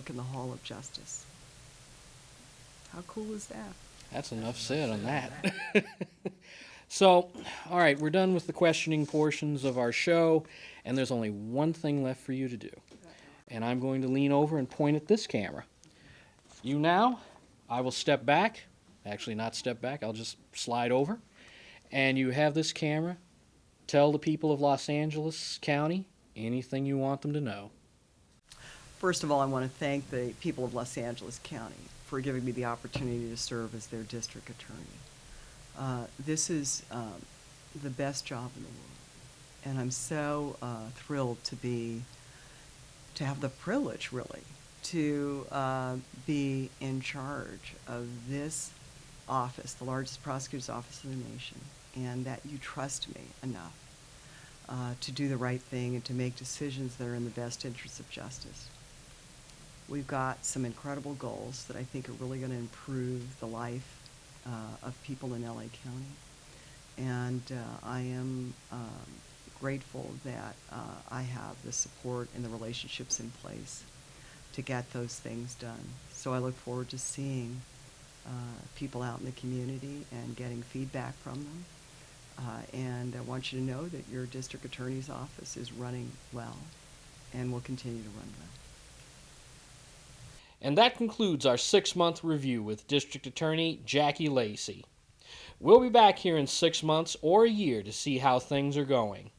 in the Hall of Justice. How cool is that? That's enough said on that. So, all right, we're done with the questioning portions of our show, and there's only one thing left for you to do. And I'm going to lean over and point at this camera. You now, I will step back. Actually, not step back, I'll just slide over. And you have this camera. Tell the people of Los Angeles County anything you want them to know. First of all, I want to thank the people of Los Angeles County for giving me the opportunity to serve as their district attorney. This is the best job in the world, and I'm so thrilled to have the privilege, really, to be in charge of this office, the largest prosecutor's office in the nation, and that you trust me enough to do the right thing and to make decisions that are in the best interest of justice. We've got some incredible goals that I think are really going to improve the life of people in L.A. County. And I am grateful that I have the support and the relationships in place to get those things done. So I look forward to seeing people out in the community and getting feedback from them. And I want you to know that your district attorney's office is running well and will continue to run well. And that concludes our 6-month review with District Attorney Jackie Lacey. We'll be back here in 6 months or a year to see how things are going.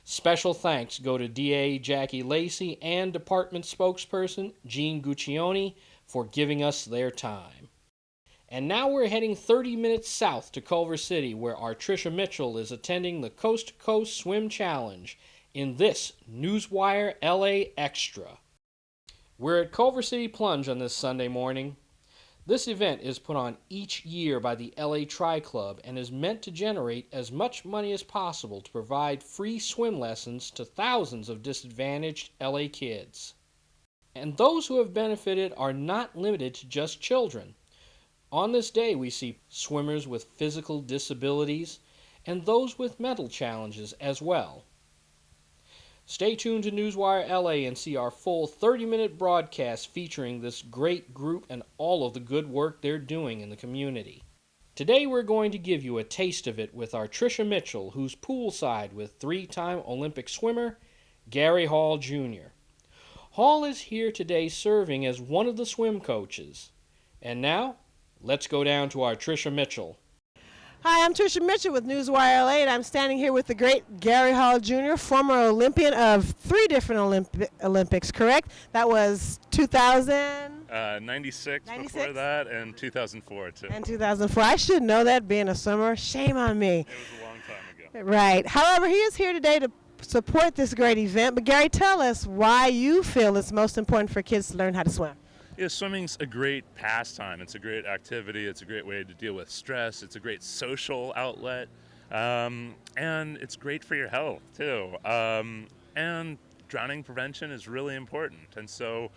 Special thanks go to DA Jackie Lacey and Department Spokesperson Gene Guccione for giving us their time. And now we're heading 30 minutes south to Culver City, where our Trisha Mitchell is attending the Coast to Coast Swim Challenge in this Newswire L.A. Extra. We're at Culver City Plunge on this Sunday morning. This event is put on each year by the LA Tri-Club and is meant to generate as much money as possible to provide free swim lessons to thousands of disadvantaged LA kids. And those who have benefited are not limited to just children. On this day, we see swimmers with physical disabilities and those with mental challenges as well. Stay tuned to Newswire L.A. and see our full 30-minute broadcast featuring this great group and all of the good work they're doing in the community. Today we're going to give you a taste of it with our Trisha Mitchell, who's poolside with 3-time Olympic swimmer Gary Hall Jr. Hall is here today serving as one of the swim coaches. And now, let's go down to our Trisha Mitchell. Hi, I'm Trisha Mitchell with Newswire L.A. and I'm standing here with the great Gary Hall Jr., former Olympian of 3 different Olympics, correct? That was 2000? 96 before that, and 2004 too. And 2004. I should know that, being a swimmer. Shame on me. It was a long time ago. Right. However, he is here today to support this great event. But Gary, tell us why you feel it's most important for kids to learn how to swim. Yeah, swimming's a great pastime. It's a great activity. It's a great way to deal with stress. It's a great social outlet, and it's great for your health too. And drowning prevention is really important. And so,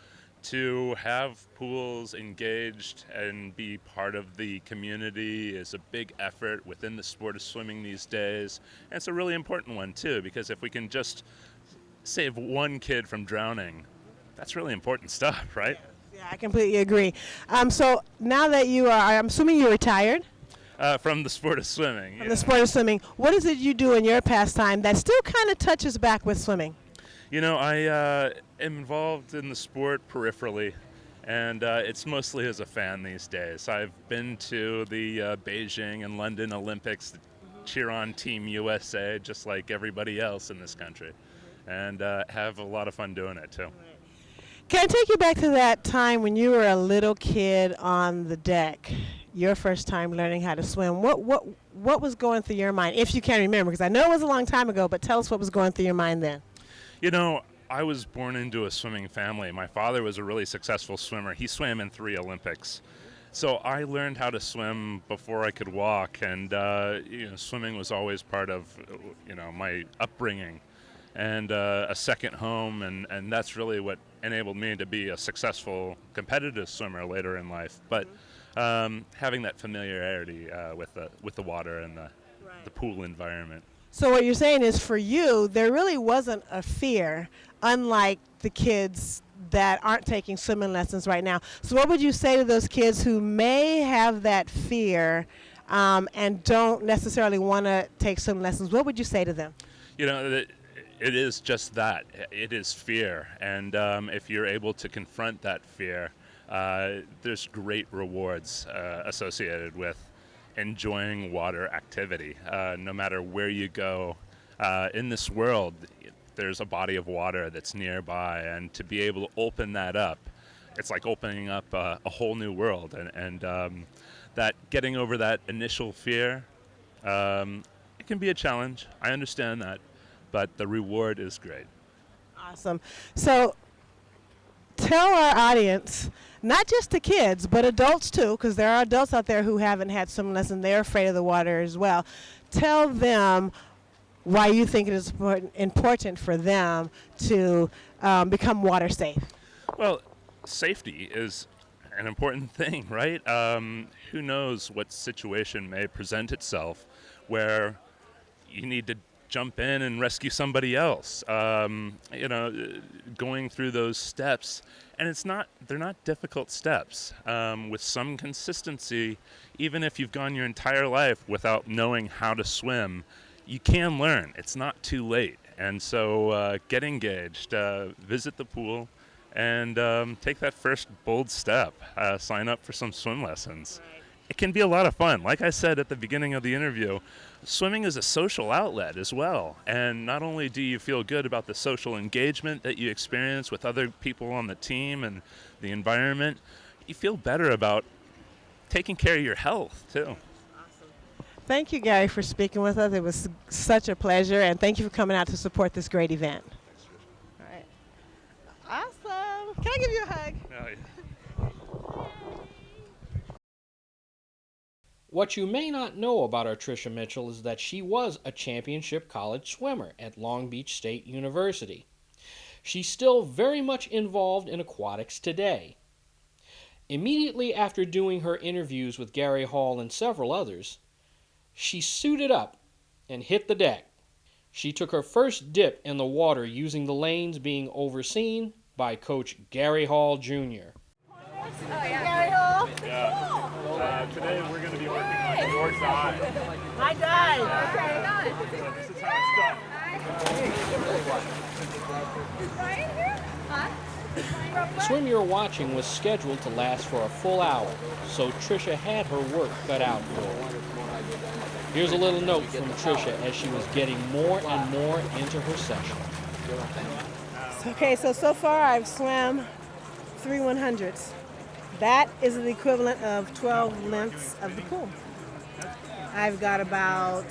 to have pools engaged and be part of the community is a big effort within the sport of swimming these days. And it's a really important one too, because if we can just save one kid from drowning, that's really important stuff, right? Yeah, I completely agree. So now that you are, I'm assuming you're retired? From the sport of swimming. From the sport of swimming. What is it you do in your pastime that still kind of touches back with swimming? You know, I am involved in the sport peripherally, and it's mostly as a fan these days. I've been to the Beijing and London Olympics to cheer on Team USA, just like everybody else in this country, and have a lot of fun doing it, too. Can I take you back to that time when you were a little kid on the deck, your first time learning how to swim? What was going through your mind, if you can remember? Because I know it was a long time ago, but tell us what was going through your mind then. You know, I was born into a swimming family. My father was a really successful swimmer. He swam in 3 Olympics. So I learned how to swim before I could walk, and swimming was always part of my upbringing. And a second home, and that's really what enabled me to be a successful competitive swimmer later in life. But having that familiarity with the water and the pool environment. So what you're saying is, for you, there really wasn't a fear, unlike the kids that aren't taking swimming lessons right now. So what would you say to those kids who may have that fear and don't necessarily want to take swimming lessons? What would you say to them? You know, it is just that. It is fear. And if you're able to confront that fear, there's great rewards associated with enjoying water activity. No matter where you go in this world, there's a body of water that's nearby, and to be able to open that up, it's like opening up a whole new world. And that getting over that initial fear, it can be a challenge. I understand that, but the reward is great. Awesome. So tell our audience, not just the kids, but adults too, because there are adults out there who haven't had swim lessons. They're afraid of the water as well. Tell them why you think it is important for them to become water safe. Well, safety is an important thing, right? Who knows what situation may present itself where you need to jump in and rescue somebody else. Going through those steps, and they're not difficult steps. With some consistency, even if you've gone your entire life without knowing how to swim, you can learn. It's not too late. And so get engaged, visit the pool, and take that first bold step. Sign up for some swim lessons. It can be a lot of fun. Like I said at the beginning of the interview, swimming is a social outlet as well. And not only do you feel good about the social engagement that you experience with other people on the team and the environment, you feel better about taking care of your health too. Thank you, Gary, for speaking with us. It was such a pleasure, and thank you for coming out to support this great event. All right. Awesome. Can I give you a hug? Oh, yeah. What you may not know about our Trisha Mitchell is that she was a championship college swimmer at Long Beach State University. She's still very much involved in aquatics today. Immediately after doing her interviews with Gary Hall and several others, she suited up and hit the deck. She took her first dip in the water using the lanes being overseen by Coach Gary Hall Jr. Gary Hall. Yeah. Today we're going to be working on your dive. My dive. So this is how it's done. The swim you're watching was scheduled to last for a full hour, so Trisha had her work cut out for her. Here's a little note from Trisha as she was getting more and more into her session. Okay, so far I've swam 3 100s. That is the equivalent of 12 lengths of the pool. I've got about,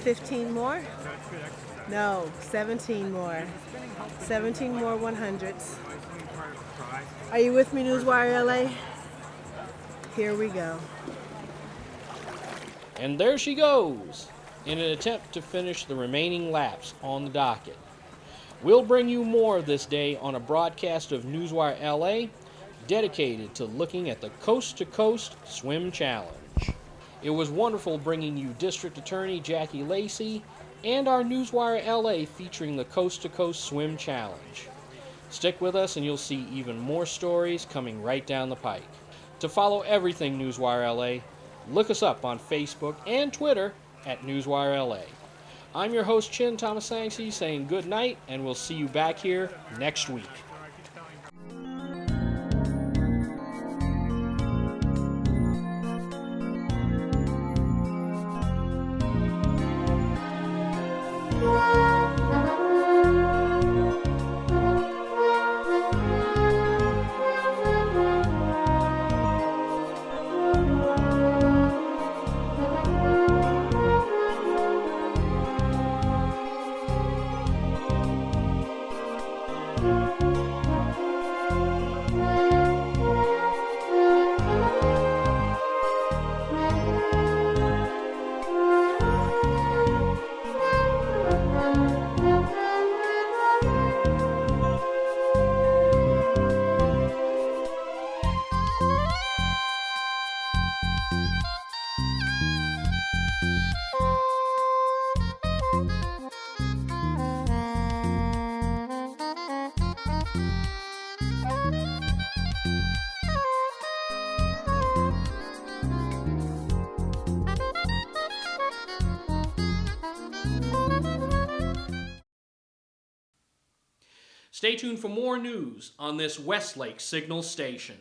15 more? No, 17 more. 17 more 100s. Are you with me, Newswire L.A.? Here we go. And there she goes, in an attempt to finish the remaining laps on the docket. We'll bring you more of this day on a broadcast of Newswire L.A. dedicated to looking at the Coast to Coast Swim Challenge. It was wonderful bringing you District Attorney Jackie Lacey and our Newswire L.A. featuring the Coast to Coast Swim Challenge. Stick with us and you'll see even more stories coming right down the pike. To follow everything Newswire L.A., look us up on Facebook and Twitter at Newswire L.A. I'm your host, Chin Thomasangsi, saying good night, and we'll see you back here next week. Stay tuned for more news on this Westlake Signal station.